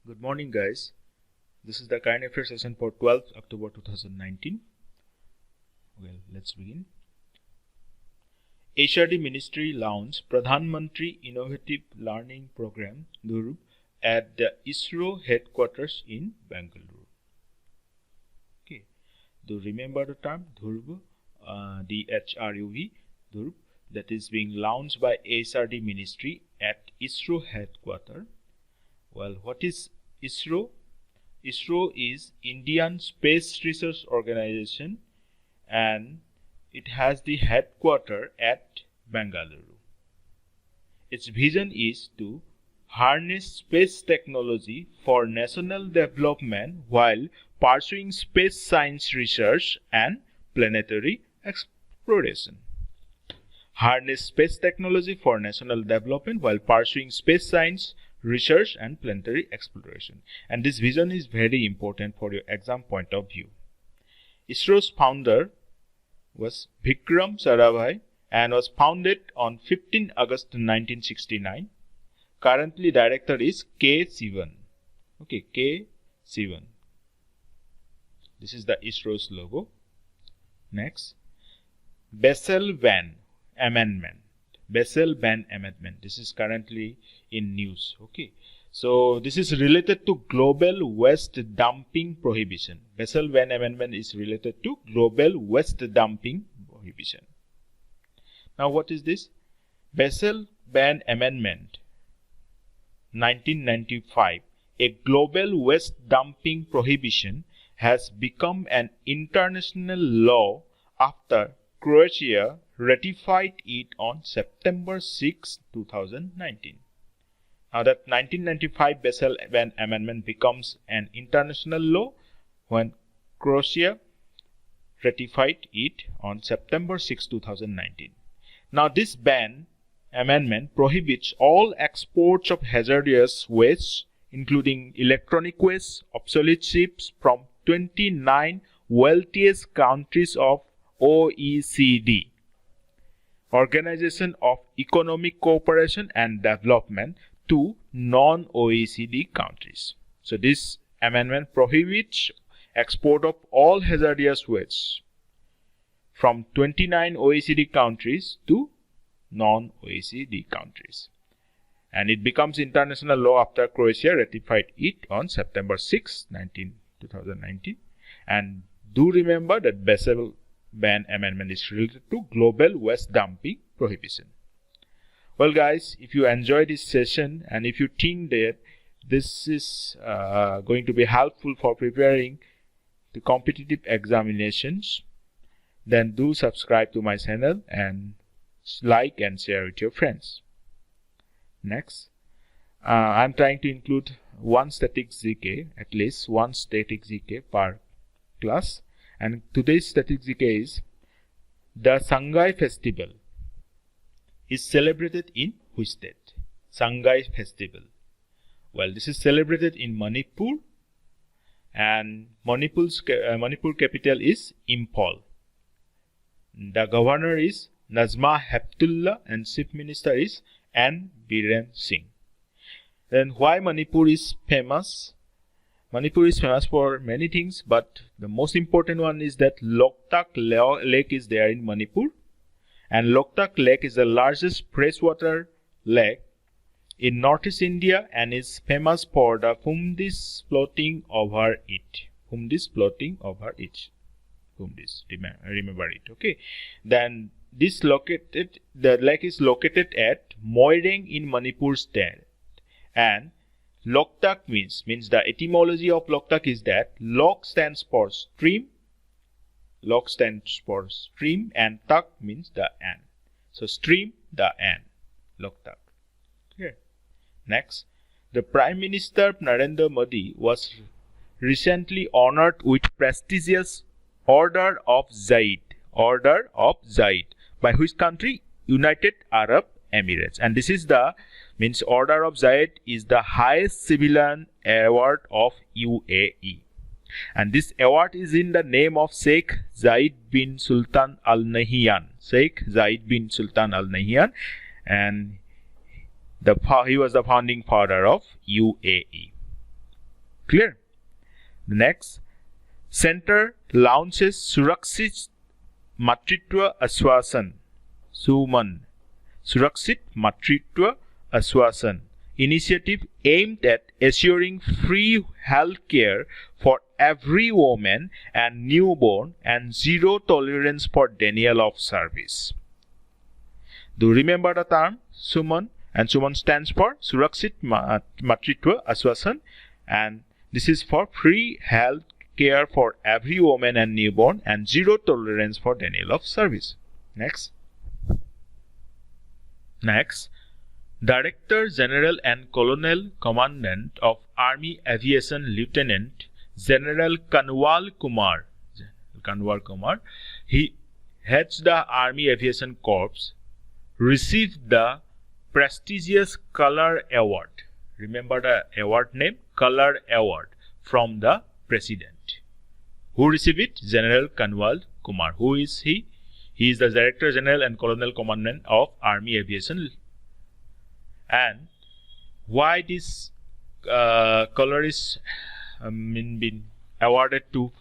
Good morning, guys. This is the current affairs session for 12th October 2019. Well, let's begin. HRD Ministry launched Pradhan Mantri Innovative Learning Program (DHURB) at the ISRO headquarters in Bangalore. Okay, do remember the term DHURB, DHRUB, that is being launched by HRD Ministry at ISRO headquarters. Well, what is ISRO? ISRO is Indian Space Research Organization and it has the headquarters at Bangalore. Its vision is to harness space technology for national development while pursuing space science research and planetary exploration. Harness space technology for national development while pursuing space science research and planetary exploration. And this vision is very important for your exam point of view. ISRO's founder was Vikram Sarabhai and was founded on 15 August 1969. Currently director is K. Sivan. Okay, K. Sivan. This is the ISRO's logo. Next, Basel Ban Amendment. Basel Ban Amendment. This is currently in news. Okay, so this is related to global waste dumping prohibition. Basel Ban Amendment is related to global waste dumping prohibition. Now, what is this? Basel Ban Amendment 1995, a global waste dumping prohibition, has become an international law after Croatia ratified it on September 6, 2019. Now that 1995 Basel Ban Amendment becomes an international law when Croatia ratified it on September 6, 2019. Now this ban amendment prohibits all exports of hazardous waste, including electronic waste, obsolete ships, from 29 wealthiest countries of OECD, Organization of Economic Cooperation and Development, to non-OECD countries. So this amendment prohibits export of all hazardous waste from 29 OECD countries to non-OECD countries. And it becomes international law after Croatia ratified it on September 6, 2019. And do remember that Basel Ban Amendment is related to global waste dumping prohibition. Well, guys, if you enjoyed this session and if you think that this is going to be helpful for preparing the competitive examinations, then do subscribe to my channel and like and share with your friends. Next, I'm trying to include one static GK, at least one static GK per class. And today's static GK is: the Sangai Festival is celebrated in which state? Sangai Festival. Well, this is celebrated in Manipur, and Manipur capital is Imphal. The governor is Nazma Heptullah and chief minister is N. Biren Singh. Then why Manipur is famous? Manipur is famous for many things, but the most important one is that Loktak Lake is there in Manipur. And Loktak Lake is the largest freshwater lake in Northeast India and is famous for the Humdis floating over it. Humdis floating over it. Humdis, remember it. Okay. Then the lake is located at Moireng in Manipur state. And Loktak means the etymology of Loktak is that Lok stands for stream. Lok stands for stream and Tak means the end. So stream, the end. Loktak. Okay. Next, the Prime Minister Narendra Modi was recently honored with prestigious Order of Zayed. Order of Zayed. By which country? United Arab Emirates. And this is Order of Zayed is the highest civilian award of UAE. And this award is in the name of Sheikh Zayed bin Sultan Al Nahyan. Sheikh Zayed bin Sultan Al Nahyan. And he was the founding father of UAE. Clear? Next, Center launches Surakshit Matritwa Aswasan Suman Surakshit Matritwa Aswasan initiative aimed at assuring free health care for every woman and newborn and zero tolerance for denial of service. Do you remember the term Suman? And Suman stands for Surakshit Matritwa Aswasan, and this is for free health care for every woman and newborn and zero tolerance for denial of service. Next, Director General and Colonel Commandant of Army Aviation Lieutenant General Kanwal Kumar, he heads the Army Aviation Corps, received the prestigious Color Award. Remember the award name? Color Award from the President. Who received it? General Kanwal Kumar. Who is he? He is the Director General and Colonel Commandant of Army Aviation. And why this color is been awarded to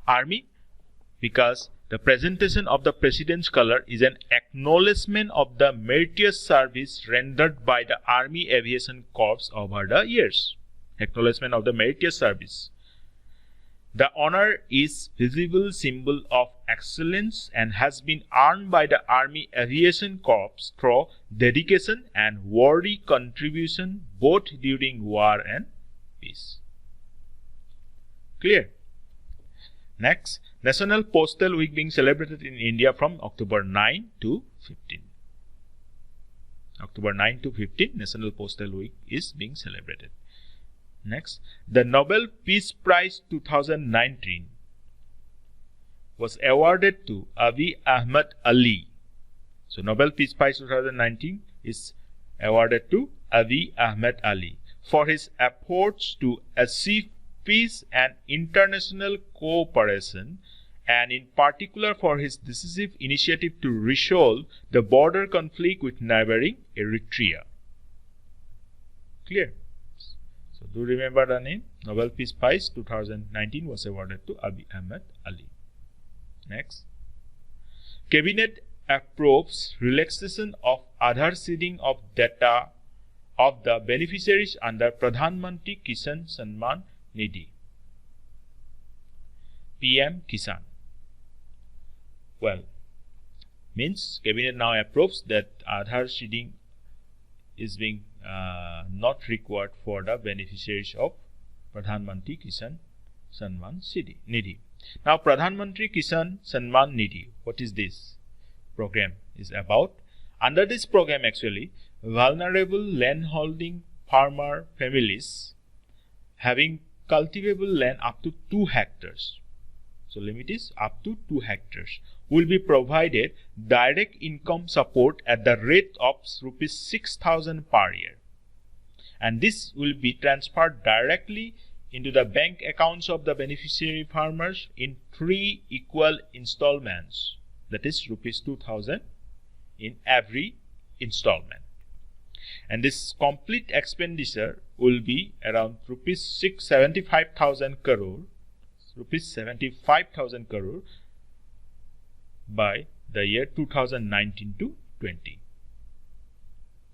Army? Because the presentation of the President's color is an acknowledgement of the meritorious service rendered by the Army Aviation Corps over the years. Acknowledgement of the meritorious service. The honor is visible symbol of excellence and has been earned by the Army Aviation Corps through dedication and worthy contribution both during war and peace. Clear? Next, National Postal Week being celebrated in India from October 9 to 15. October 9 to 15, National Postal Week is being celebrated. Next, the Nobel Peace Prize 2019 was awarded to Abiy Ahmed Ali. So, Nobel Peace Prize 2019 is awarded to Abiy Ahmed Ali for his efforts to achieve peace and international cooperation, and in particular for his decisive initiative to resolve the border conflict with neighbouring Eritrea. Clear? So, do remember the name? Nobel Peace Prize 2019 was awarded to Abiy Ahmed Ali. Next, Cabinet approves relaxation of Aadhaar seeding of data of the beneficiaries under Pradhan Mantri Kisan Samman Nidhi, PM Kisan. Well, means Cabinet now approves that Aadhaar seeding is being not required for the beneficiaries of Pradhan Mantri Kisan Samman Nidhi. Now, Pradhan Mantri Kisan Samman Nidhi, what is this program is about? Under this program, actually, vulnerable landholding farmer families having cultivable land up to 2 hectares. So, limit is up to 2 hectares will be provided direct income support at the rate of rupees 6,000 per year. And this will be transferred directly into the bank accounts of the beneficiary farmers in 3 equal installments, that is rupees 2,000 in every installment. And this complete expenditure will be around rupees 75,000 crore, rupees 75,000 crore by the year 2019 to 20.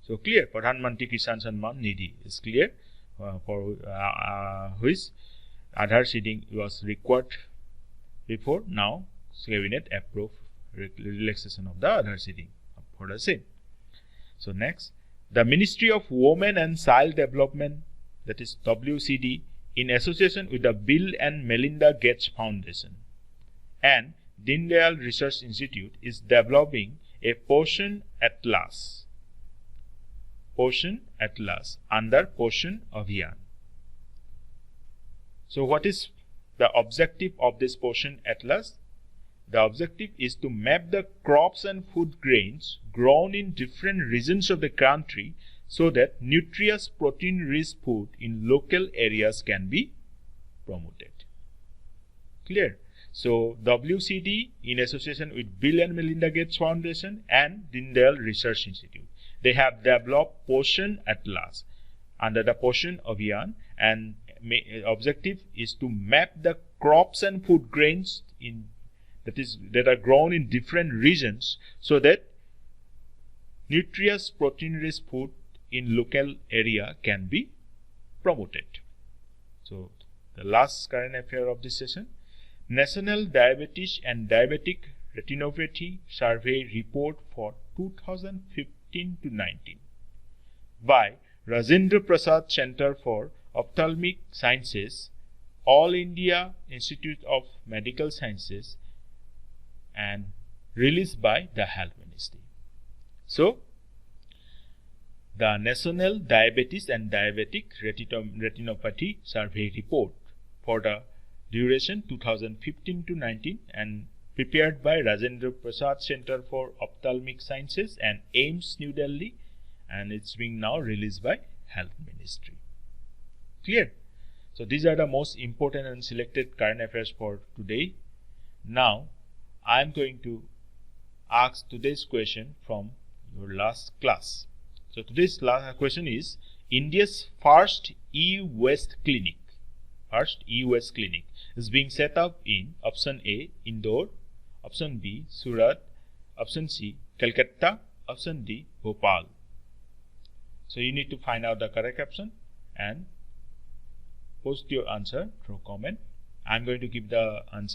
So clear, Pradhan Mantri Kisan Samman Nidhi is clear, for which Aadhaar seeding was required before. Now, Cabinet approved relaxation of the Aadhaar seeding for the same. So next, the Ministry of Women and Child Development, that is WCD, in association with the Bill and Melinda Gates Foundation and Deen Dayal Research Institute, is developing a Poshan Atlas under Poshan Abhiyan. So what is the objective of this Poshan Atlas? The objective is to map the crops and food grains grown in different regions of the country so that nutritious protein-rich food in local areas can be promoted. Clear? So, WCD in association with Bill and Melinda Gates Foundation and Deen Dayal Research Institute, they have developed Poshan Atlas under the Poshan Abhiyan, and objective is to map the crops and food grains that are grown in different regions, so that nutritious protein-rich food in local area can be promoted. So the last current affair of this session: National Diabetes and Diabetic Retinopathy Survey Report for 2015-19 by Rajendra Prasad Centre for Ophthalmic Sciences, All India Institute of Medical Sciences, and released by the Health Ministry. So, the National Diabetes and Diabetic Retinopathy Survey Report for the duration 2015-19 and prepared by Rajendra Prasad Centre for Ophthalmic Sciences and AIIMS New Delhi, and it's being now released by Health Ministry. Clear? So these are the most important and selected current affairs for today. Now I am going to ask today's question from your last class. So today's last question is: India's first e-waste clinic is being set up in option A, Indore, option B, Surat, option C, Calcutta, option D, Bhopal. So you need to find out the correct option and post your answer through comment. I'm going to give the answer